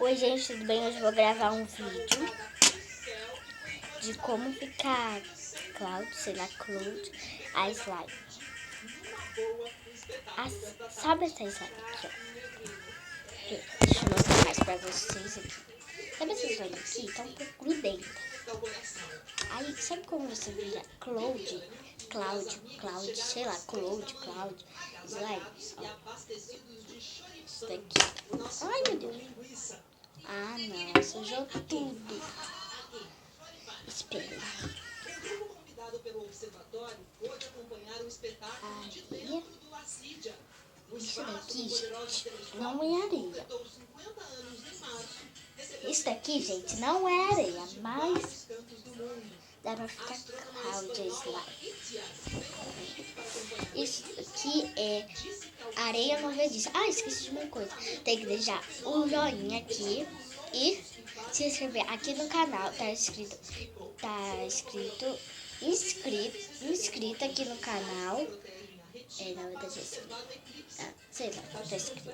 Oi gente, tudo bem? Hoje eu vou gravar um vídeo de como ficar Cloud, sei lá, Cloud, a slime. Sabe essa slime aqui, ó? Deixa eu mostrar mais pra vocês aqui. Sabe essa slime aqui? Tá um pouco grudenta. Aí, sabe como você vira Cloud, sei lá, Cloud, slime? Ó. Isso daqui. Ai, meu Deus. Ah, não, sujou tudo. Espera. Aí, isso daqui, gente, não é areia. Isso daqui, gente, não é areia, mas dá pra ficar cloud slime. Isso aqui é areia movediça. Ah, esqueci de uma coisa. Tem que deixar o joinha aqui e se inscrever aqui no canal. Tá escrito inscrito aqui no canal. Na verdade é assim. Sei lá, tá escrito.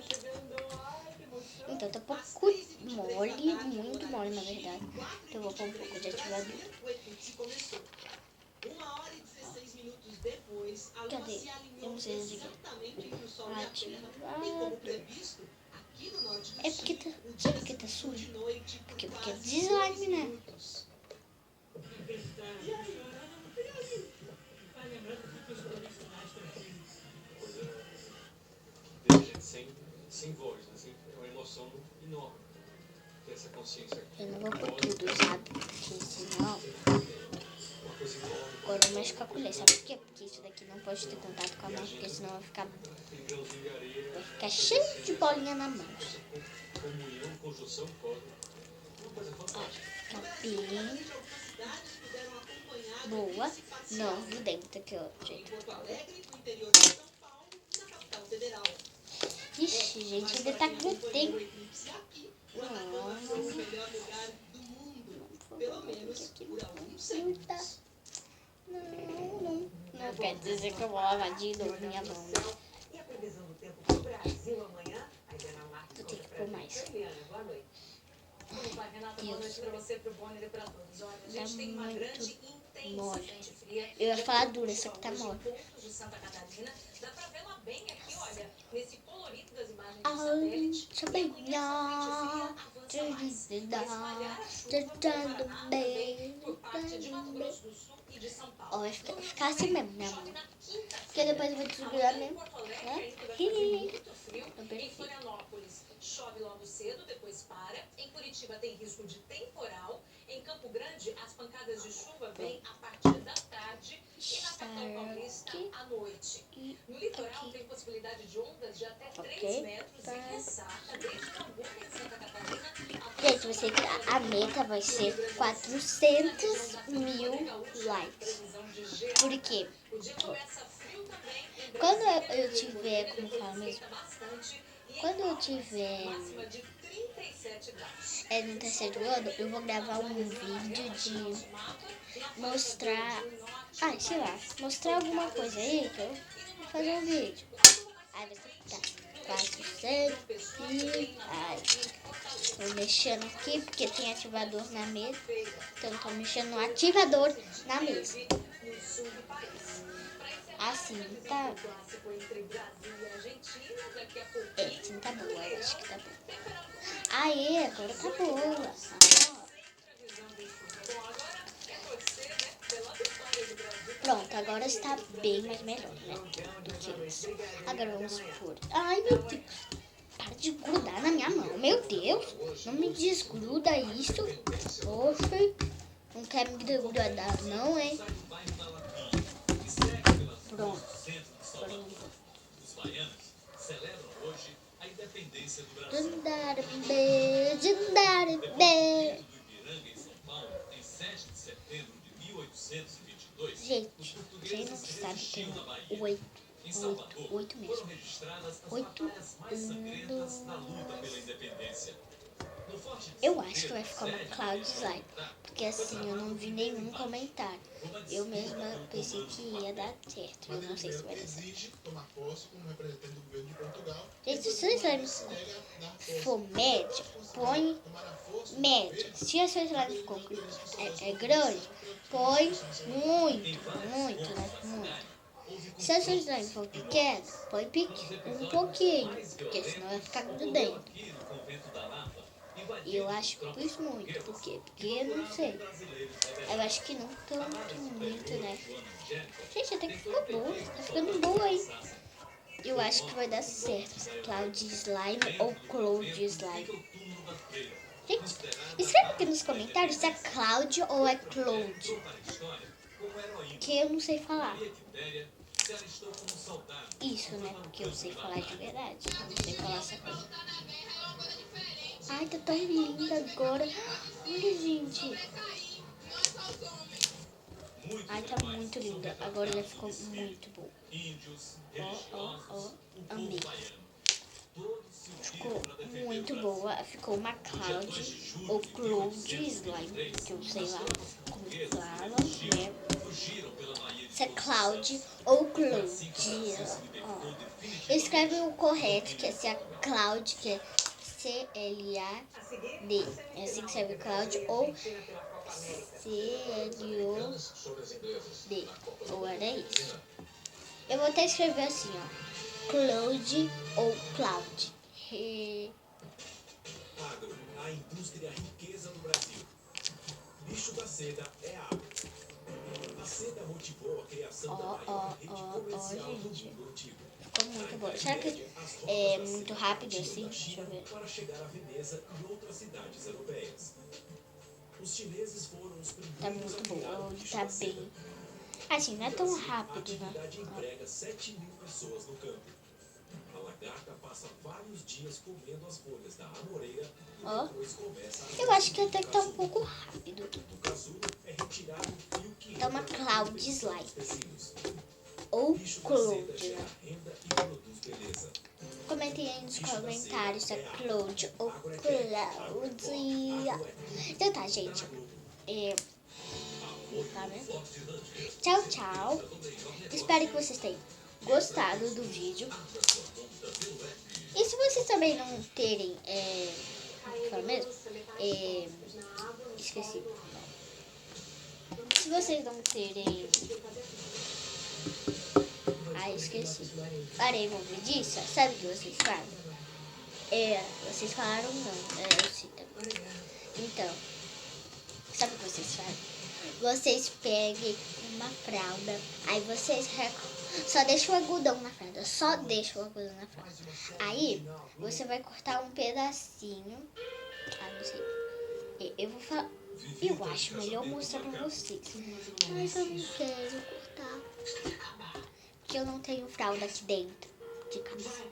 Então tá um pouco mole, muito mole na verdade. Então eu vou pôr um pouco de ativador. Cadê? Eu não sei onde é. Ativador. É porque tá. Sabe por que tá sujo? Porque é de slime, né? Sem voz, assim, é uma emoção enorme ter essa consciência. Eu não vou pôr tudo, sabe? Porque senão. Agora eu mexo com a colher, sabe por quê? Porque isso daqui não pode ter contato com a mão, porque senão vai ficar cheio de bolinha na mão. Ó, fica bem boa. Não, grudenta aqui, ó, gente. Ixi, gente, ainda tá grudento. Não quer dizer que eu vou lavar de novo minha mão, né? Vou ter que pôr mais. Deus, tá muito mole. Eu ia falar dura, só que tá mole. Ó, vai ficar assim mesmo, minha mão. Porque depois eu vou desgrudar mesmo, né? Em Florianópolis, chove logo cedo, depois para. Em Curitiba tem risco de temporal. Em Campo Grande, as pancadas de chuva vêm a partir da tarde. E na capital paulista, à noite. No litoral tem possibilidade de ondas de até 3 metros e ressaca desde Hamburgo em Santa Catarina. Gente, você que a meta vai ser 400 mil likes. Por quê? Quando eu tiver, como fala mesmo? Quando eu tiver no terceiro ano, eu vou gravar um vídeo de mostrar, sei lá, mostrar alguma coisa aí, que eu vou fazer um vídeo. Aí você faço sempre, tô mexendo aqui, porque tem ativador na mesa, então eu tô mexendo no ativador na mesa. Assim, tá? Assim tá boa, eu acho que tá boa. Aê, agora tá boa. Pronto, agora está bem mais melhor, né? Do que antes. Agora vamos por... Ai, meu Deus. Para de grudar na minha mão. Meu Deus. Não me desgruda isso. Poxa. Não quer me desgrudar não, hein? Pronto. Gente, quem não sabe tem 8 mesmo. 8 anos. Eu acho que vai ficar uma cloud slime. porque assim eu não vi nenhum comentário. Eu mesma pensei que ia dar certo. Eu não sei se vai dar certo. Gente, se o seu slime for médio, põe médio. Se a sua slime ficou grande, põe muito, né? Muito. Se a sua slime for pequena, põe um pouquinho, porque senão vai ficar grudento. E eu acho que pus muito, por quê? Porque eu não sei. Eu acho que não tanto muito, né? Gente, até que ficou boa, tá ficando boa aí. Eu acho que vai dar certo, Cloud Slime ou Cloud Slime. Gente, escreve aqui nos comentários se é Cloud ou é Cloud, que eu não sei falar. Isso, né? Porque eu sei falar de verdade, eu não sei falar essa coisa. Ai, tá tão linda agora. Olha, gente. Ai, tá muito linda. Agora ela ficou muito boa. Ó. Amei. Ficou muito boa. Ficou uma Cloud ou Cloud Slime, que eu sei lá como fala, né? Se é Cloud ou Cloud. Ó. Escreve o correto, que é se é Cloud, que é C-L-A-D. É assim que escreve Cloud ou C-L-O-D. Ou era isso. Eu vou até escrever assim, ó. Cloud ou Cloud. Agro, a indústria riqueza do Brasil. Bicho da seda é a água. A seda motivou a criação da maior rede comercial do mundo antigo. Ficou muito bom. Será que é muito rápido assim? Deixa eu ver. Para chegar a Veneza e outras cidades europeias. Os chineses foram os primeiros. Tá muito bom. Tá bem. Assim, não é tão rápido, né? A atividade emprega 7.000 pessoas no campo. A lagarta passa vários dias comendo as folhas da amoreira e depois começa a... Eu acho que até que tá um pouco rápido. O casulo é retirado e o que Tá uma Cloud Slime. Ou Cloud, né? Comentem aí nos comentários se é Cloud ou Cloud. Então tá, gente. Tá, né? Tchau, tchau. Espero que vocês tenham gostado do vídeo. E se vocês também não terem... fala mesmo? Esqueci. Se vocês não terem... esqueci. Parei, vou ver disso. Sabe o que vocês falam? Vocês falaram não. Eu sei também. Então, sabe o que vocês fazem? Vocês peguem uma fralda, aí vocês só deixam o algodão na fralda, só deixam o algodão na fralda. Aí você vai cortar um pedacinho. Não sei. Eu vou falar. Eu acho melhor mostrar pra vocês. Mas eu não quero cortar, porque eu não tenho fralda aqui dentro de casa.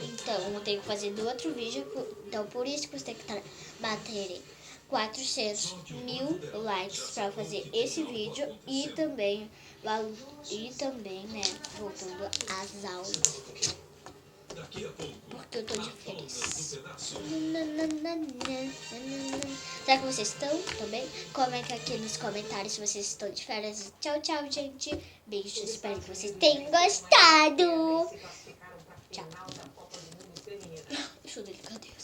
Então eu tenho que fazer do outro vídeo. Então por isso que você tem que bater 400.000 likes para fazer esse vídeo e também, né, voltando às aulas, porque eu tô de férias. Será que vocês estão também? Comenta aqui nos comentários se vocês estão de férias. Tchau, tchau, gente. Beijos, espero que vocês tenham gostado. Tchau. Deixa eu delicadeza.